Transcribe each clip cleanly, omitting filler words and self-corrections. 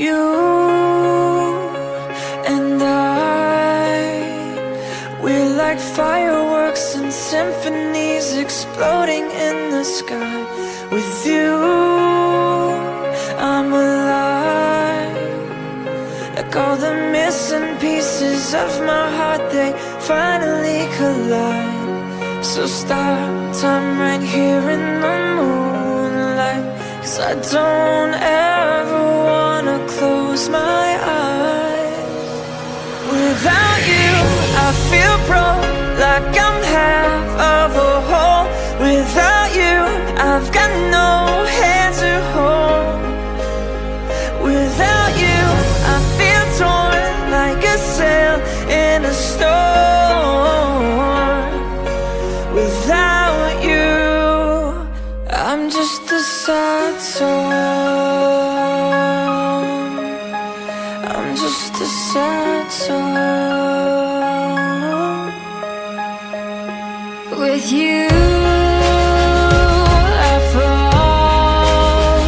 You and we're like fireworks and symphonies exploding in the sky. With you, I'm alive. Like all the missing pieces of my heart, they finally collide. So stop time right here in the moonlight, 'cause I don't ever wanna close my eyes. Without you, I feel broke, like I'm half of a whole. Without you, I've got no hand to hold. Without you, I feel torn like a sail in a storm. Without you, I'm just a sad song. I'm just a sad song. With you, I fall.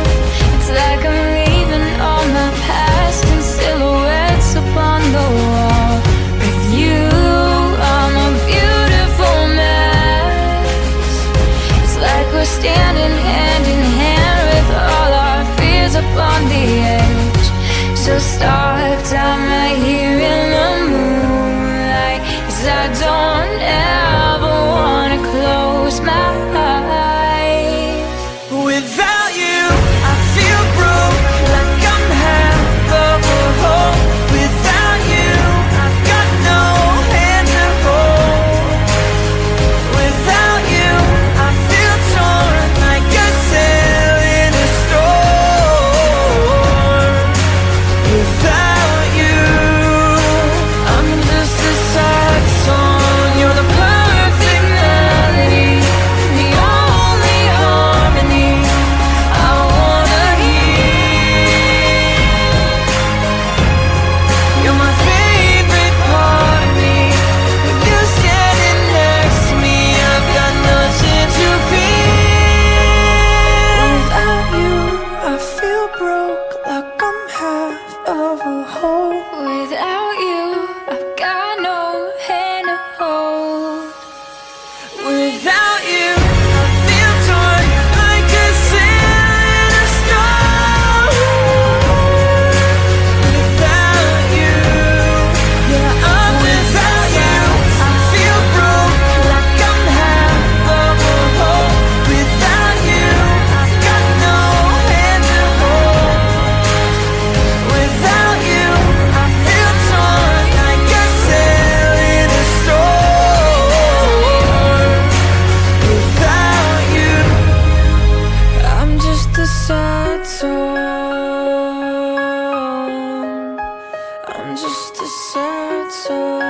It's like I'm leaving all my past in silhouettes upon the wall. With you, I'm a beautiful mess. It's like we're standing hand in hand with all our fears upon the edge. So start time right here in the moonlight, 'cause I don't ever wanna close my eyes. Without you, I feel broke, like I'm half of a whole. Without you, I've got no hand to hold. Without you, I feel torn like a sail in a storm. Without you, I'm just a sad song. You're the perfect melody, the only harmony I wanna hear. You're my favorite part of me. With you standing next to me, I've got nothing to fear. Without you, I feel broke, like I'm half of a whole. Without you, I've got no hand to hold. Without you, I feel torn like a sail in a storm. Without you, yeah, I'm without you. I feel broke, like I'm half of a whole. Without you, I've got no hand to hold. Without you, I feel torn like a sail in a storm. Without you, I'm just a sad song. I'm just a sad song.